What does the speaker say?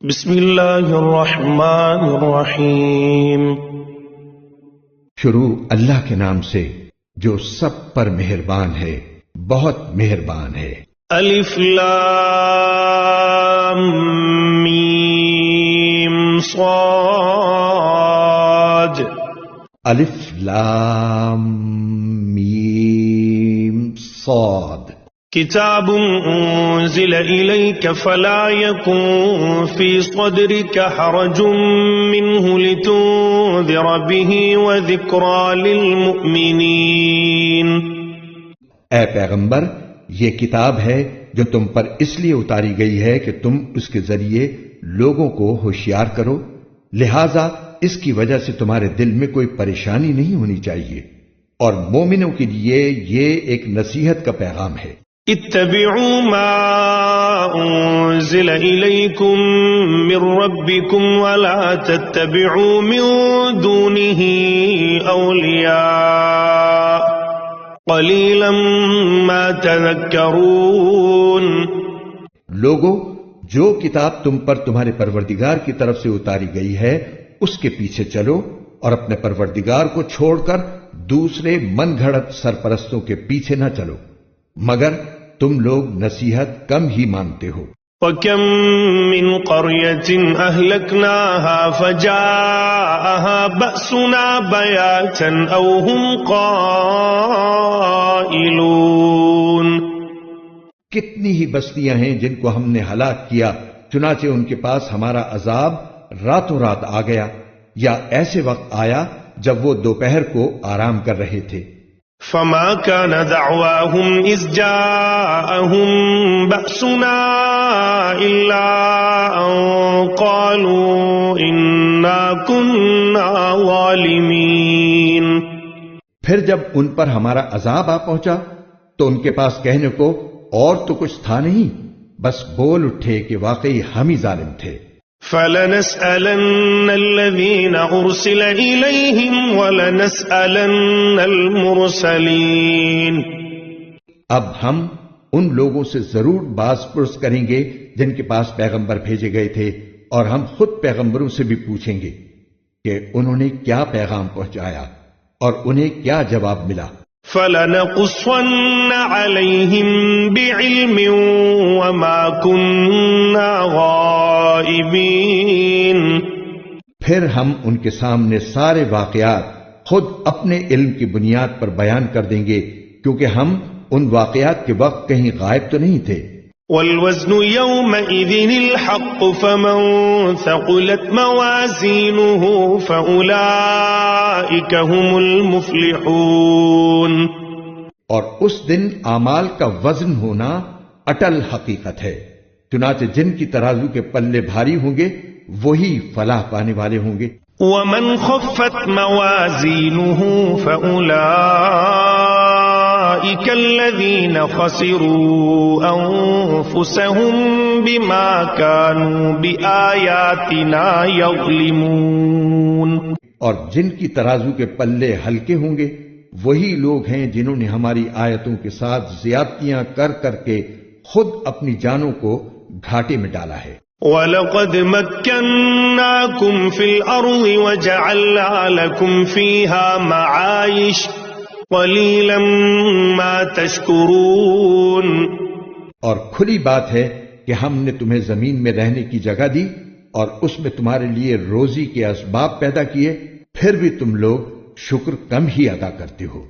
بسم اللہ الرحمن الرحیم۔ شروع اللہ کے نام سے جو سب پر مہربان ہے، بہت مہربان ہے۔ الف لام میم صاد۔ الف لام میم صاد۔ کتاب انزل الیک فلا یکن فی صدرک حرج منہ لتنذر به وذکری للمؤمنین۔ اے پیغمبر، یہ کتاب ہے جو تم پر اس لیے اتاری گئی ہے کہ تم اس کے ذریعے لوگوں کو ہوشیار کرو، لہذا اس کی وجہ سے تمہارے دل میں کوئی پریشانی نہیں ہونی چاہیے، اور مومنوں کے لیے یہ ایک نصیحت کا پیغام ہے۔ اتبعوا ما انزل الیکم من ربکم ولا تتبعوا من دونه اولیاء قلیلا ما تذکرون۔ لوگو، جو کتاب تم پر تمہارے پروردگار کی طرف سے اتاری گئی ہے اس کے پیچھے چلو، اور اپنے پروردگار کو چھوڑ کر دوسرے من گھڑت سرپرستوں کے پیچھے نہ چلو، مگر تم لوگ نصیحت کم ہی مانتے ہو۔ وَكَمْ مِنْ قَرْيَةٍ أَهْلَكْنَاهَا فَجَاءَهَا بَأْسُنَا بَيَاتًا أَوْ هُمْ قَائِلُونَ۔ کتنی ہی بستیاں ہیں جن کو ہم نے ہلاک کیا، چنانچہ ان کے پاس ہمارا عذاب راتوں رات آ گیا، یا ایسے وقت آیا جب وہ دوپہر کو آرام کر رہے تھے۔ فما كان دعواهم إذ جاءهم بأسنا إلا أن قالوا إنا كنا ظالمين۔ پھر جب ان پر ہمارا عذاب آ پہنچا تو ان کے پاس کہنے کو اور تو کچھ تھا نہیں، بس بول اٹھے کہ واقعی ہم ہی ظالم تھے۔ فَلَنَسْأَلَنَّ الَّذِينَ أُرْسِلَ إِلَيْهِمْ وَلَنَسْأَلَنَّ الْمُرْسَلِينَ۔ اب ہم ان لوگوں سے ضرور باز پرس کریں گے جن کے پاس پیغمبر بھیجے گئے تھے، اور ہم خود پیغمبروں سے بھی پوچھیں گے کہ انہوں نے کیا پیغام پہنچایا اور انہیں کیا جواب ملا۔ فَلَنَقُصَّنَّ عَلَيْهِمْ بِعِلْمٍ وَمَا كُنَّا غَائِبِينَ۔ پھر ہم ان کے سامنے سارے واقعات خود اپنے علم کی بنیاد پر بیان کر دیں گے، کیونکہ ہم ان واقعات کے وقت کہیں غائب تو نہیں تھے۔ وَالْوَزْنُ يَوْمَئِذٍ الْحَقُّ فَمَنْ ثَقُلَتْ مَوَازِينُهُ فَأُولَئِكَ هُمُ الْمُفْلِحُونَ۔ اور اس دن اعمال کا وزن ہونا اٹل حقیقت ہے، چنانچہ جن کی ترازو کے پلے بھاری ہوں گے وہی فلاح پانے والے ہوں گے۔ وَمَنْ خَفَّتْ مَوَازِينُهُ فَأُولَئِكَ الَّذِينَ خَسِرُوا أَنفُسَهُمْ بِمَا كَانُوا بِآيَاتِنَا يَظْلِمُونَ۔ اور جن کی ترازو کے پلے ہلکے ہوں گے وہی لوگ ہیں جنہوں نے ہماری آیتوں کے ساتھ زیادتیاں کر کر کے خود اپنی جانوں کو گھاٹے میں ڈالا ہے۔ وَلَقَدْ مَكَّنَّاكُمْ فِي الْأَرْضِ وَجَعَلْنَا لَكُمْ فِيهَا مَعَايِشَ قَلِيلًا مَا تَشْكُرُونَ۔ اور کھلی بات ہے کہ ہم نے تمہیں زمین میں رہنے کی جگہ دی اور اس میں تمہارے لیے روزی کے اسباب پیدا کیے، پھر بھی تم لوگ شکر کم ہی ادا کرتے ہو۔